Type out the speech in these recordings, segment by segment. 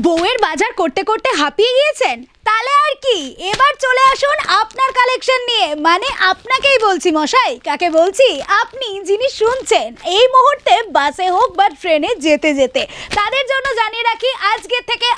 বউয়ের বাজার করতে করতে হাঁপিয়ে গিয়েছেন? তাহলে আর কি, এবার চলে আসুন আপনার কালেকশন নিয়ে। মানে আপনাকেই বলছি মশাই, কাকে বলছি? আপনি যিনি শুনছেন এই মুহূর্তে বাসে হোক বা ট্রেনে যেতে যেতে, তাদের জন্য জানিয়ে রাখি আজকে থেকে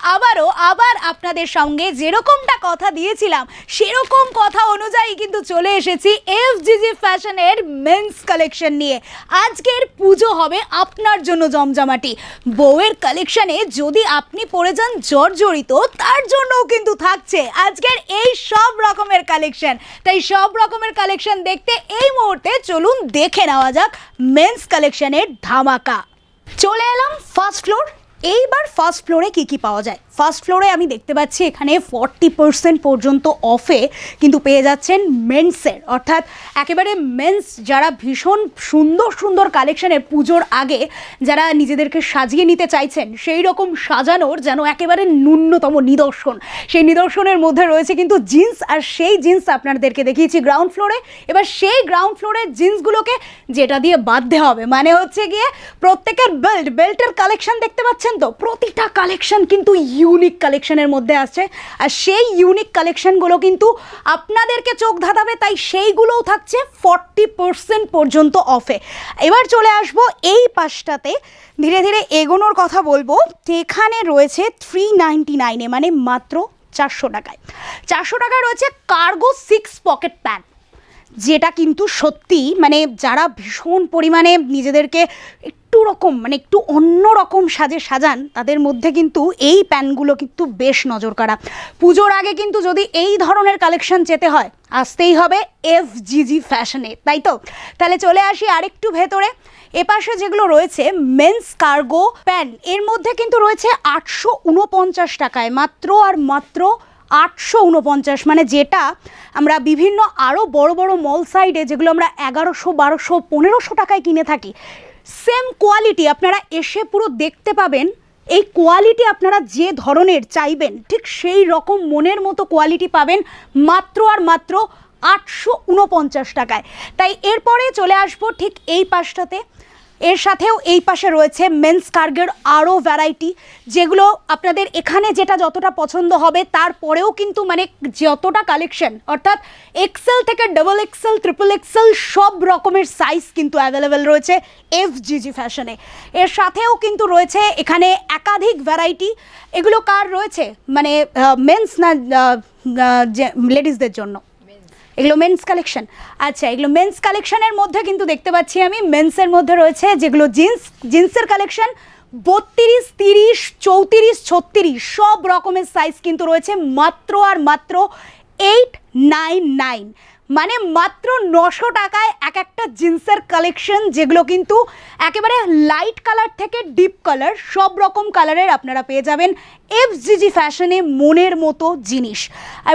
আবার আপনাদের সঙ্গে যেরকমটা কথা দিয়েছিলাম সেরকম কথা অনুযায়ী কিন্তু চলে এসেছি এফজিজি ফ্যাশনের মেন্স কালেকশন নিয়ে। আজকের পুজো হবে আপনার জন্য জমজমাটি। বউয়ের কালেকশনে যদি আপনি পড়ে যান জর্জরিত, তার জন্যও কিন্তু থাকছে আজকের এই সব রকমের কালেকশন। তাই সব রকমের কালেকশন দেখতে এই মুহূর্তে চলুন দেখে নেওয়া যাক মেন্স কালেকশনের ধামাকা। চলে এলাম ফার্স্ট ফ্লোর। এইবার ফার্স্ট ফ্লোরে কি পাওয়া যায়? ফার্স্ট ফ্লোরে আমি দেখতে পাচ্ছি এখানে 40% পর্যন্ত অফে কিন্তু পেয়ে যাচ্ছেন মেন্সের, অর্থাৎ একেবারে মেন্স যারা ভীষণ সুন্দর সুন্দর কালেকশনের পুজোর আগে যারা নিজেদেরকে সাজিয়ে নিতে চাইছেন, সেই রকম সাজানোর যেন একেবারে ন্যূনতম নিদর্শন। সেই নিদর্শনের মধ্যে রয়েছে কিন্তু জিন্স, আর সেই জিন্স আপনাদেরকে দেখিয়েছি গ্রাউন্ড ফ্লোরে। এবার সেই গ্রাউন্ড ফ্লোরের জিন্সগুলোকে যেটা দিয়ে বাঁধতে হবে, মানে হচ্ছে গিয়ে প্রত্যেকের বেল্টের কালেকশন দেখতে পাচ্ছেন তো, প্রতিটা কালেকশন কিন্তু ইউনিক কালেকশনের মধ্যে আসছে, আর সেই ইউনিক কালেকশনগুলো কিন্তু আপনাদেরকে চোখ ধাঁধাবে, তাই সেইগুলোও থাকছে 40% পর্যন্ত অফে। এবার চলে আসবো এই পাশটাতে, ধীরে ধীরে এগোনোর কথা বলবো। এখানে রয়েছে 399-এ, মানে মাত্র 400 টাকায়। 400 টাকায় রয়েছে কার্গো 6 পকেট প্যান্ট, যেটা কিন্তু সত্যি মানে যারা ভীষণ পরিমাণে নিজেদেরকে একটু অন্য রকম সাজে সাজান, তাদের মধ্যে কিন্তু এই প্যান্টগুলো কিন্তু বেশ নজর কাড়া। পুজোর আগে কিন্তু যদি এই ধরনের কালেকশন যেতে হয়, আসতেই হবে এফজিজি ফ্যাশনে, তাই তো? তাহলে চলে আসি আরেকটু ভেতরে। এপাশে যেগুলো রয়েছে মেন্স কার্গো প্যান্ট, এর মধ্যে কিন্তু রয়েছে 849 টাকায়, মাত্র আর মাত্র 849, মানে যেটা আমরা বিভিন্ন আরও বড় বড় মল সাইডে যেগুলো আমরা 1100, 1200, 1500 টাকায় কিনে থাকি, সেম কোয়ালিটি আপনারা এসে পুরো দেখতে পাবেন। এই কোয়ালিটি আপনারা যে ধরনের চাইবেন ঠিক সেই রকম মনের মতো কোয়ালিটি পাবেন মাত্র আর মাত্র 849 টাকায়। তাই এরপরে চলে আসবো ঠিক এই পাশটাতে। এর সাথেও এই পাশে রয়েছে মেন্স কার্গোর আরও ভ্যারাইটি, যেগুলো আপনাদের এখানে যেটা যতটা পছন্দ হবে তারপরেও কিন্তু মানে যতটা কালেকশন, অর্থাৎ এক্সেল থেকে ডাবল এক্সেল, ট্রিপল এক্সেল সব রকমের সাইজ কিন্তু অ্যাভেলেবেল রয়েছে এফজিজি ফ্যাশনে। এর সাথেও কিন্তু রয়েছে এখানে একাধিক ভ্যারাইটি। এগুলো কার রয়েছে, মানে মেন্স না লেডিসদের জন্য? এগুলো মেন্স কালেকশন। আচ্ছা, এগুলো মেন্স কালেকশনের মধ্যে কিন্তু দেখতে পাচ্ছি আমি মেন্সের মধ্যে রয়েছে যেগুলো জিন্সের কালেকশন 32, 30, 34, 36 সব রকমের সাইজ কিন্তু রয়েছে মাত্র আর মাত্র 899, মানে মাত্র 900 টাকায় এক একটা জিন্সের কালেকশন, যেগুলো কিন্তু একেবারে লাইট কালার থেকে ডিপ কালার সব রকম কালারের আপনারা পেয়ে যাবেন এফজিজি ফ্যাশনে মনের মতো জিনিস।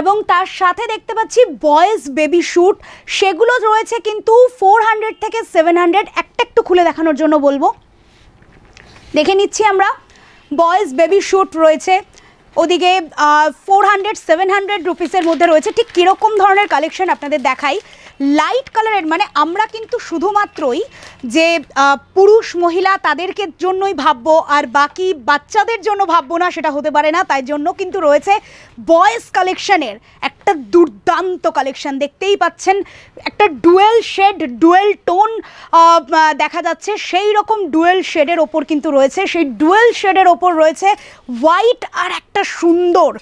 এবং তার সাথে দেখতে পাচ্ছি বয়েজ বেবি স্যুট, সেগুলো রয়েছে কিন্তু 400 থেকে 700। একটা একটু খুলে দেখানোর জন্য বলবো, দেখে নিচ্ছি আমরা। বয়েজ বেবি স্যুট রয়েছে ওদিকে 400-700 রুপিসের মধ্যে রয়েছে। ঠিক কীরকম ধরনের কালেকশন আপনাদের দেখাই, লাইট কালারের, মানে আমরা কিন্তু শুধুমাত্রই যে পুরুষ মহিলা তাদেরকে জন্যই ভাববো আর বাকি বাচ্চাদের জন্য ভাববো না, সেটা হতে পারে না। তাই জন্য কিন্তু রয়েছে বয়েজ কালেকশনের একটা দুর্দান্ত কালেকশন, দেখতেই পাচ্ছেন একটা ডুয়েল শেড, ডুয়েল টোন দেখা যাচ্ছে, সেই রকম ডুয়েল শেডের ওপর কিন্তু রয়েছে, সেই ডুয়েল শেডের ওপর রয়েছে হোয়াইট আর একটা সুন্দর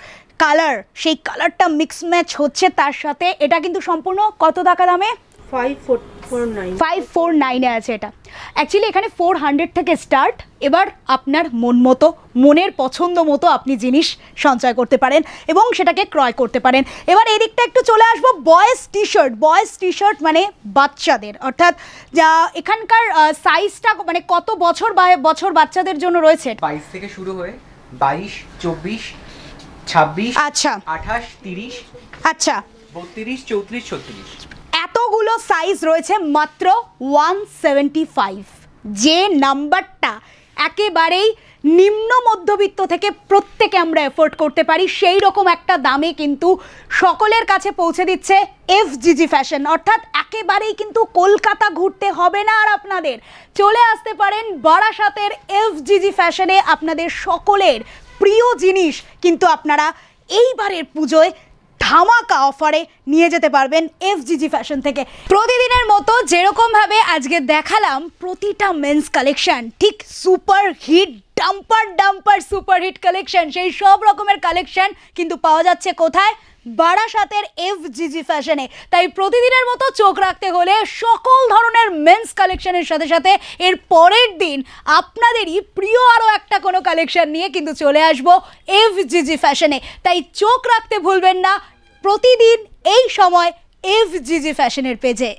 কালার, সেই কালারটা মিক্স ম্যাচ হচ্ছে তার সাথে। এটা কিন্তু সম্পূর্ণ কত টাকা দামে? 549 আছে এটা। অ্যাকচুয়ালি এখানে 400 থেকে স্টার্ট। এবার আপনার মন মতো, মনের পছন্দ মতো আপনি জিনিস সঞ্চয় করতে পারেন এবং সেটাকে ক্রয় করতে পারেন। এবার এই দিকটা একটু চলে আসবো। বয়েজ টি শার্ট মানে বাচ্চাদের, অর্থাৎ যা এখানকার সাইজটা মানে কত বছর বাচ্চাদের জন্য রয়েছে? 22 থেকে শুরু হয়ে 22, 24, 26, আচ্ছা 28, 30, আচ্ছা 32, 34, 36 এতগুলো সাইজ রয়েছে মাত্র 175, যে নাম্বারটা একেবারেই নিম্ন মধ্যবিত্ত থেকে প্রত্যেকে আমরা এফোর্ড করতে পারি, সেই রকম একটা দামে কিন্তু সকলের কাছে পৌঁছে দিচ্ছে এফজিজি ফ্যাশন। অর্থাৎ একেবারেই কিন্তু কলকাতা ঘুরতে হবে না আর আপনাদের, চলে আসতে পারেন বারাসাতের এফজিজি ফ্যাশনে। আপনাদের সকলের প্রিয় জিনিস কিন্তু আপনারা এইবারের পুজোয় ধামাকা অফারে নিয়ে যেতে পারবেন এফজিজি ফ্যাশন থেকে। প্রতিদিনের মতো যেরকমভাবে আজকে দেখালাম প্রতিটা মেন্স কালেকশন ঠিক সুপার হিট ডাম্পার সুপার হিট কালেকশন, সেই সব রকমের কালেকশন কিন্তু পাওয়া যাচ্ছে কোথায়? বারাসাতের এফজিজি ফ্যাশনে। তাই প্রতিদিনের মতো চোখ রাখতে হলে সকল ধরনের মেন্স কালেকশনের সাথে সাথে এর পরের দিন আপনাদেরই প্রিয় আরও একটা কোনো কালেকশন নিয়ে কিন্তু চলে আসবো এফজিজি ফ্যাশনে। তাই চোখ রাখতে ভুলবেন না প্রতিদিন এই সময় এফজিজি ফ্যাশনের পেজে।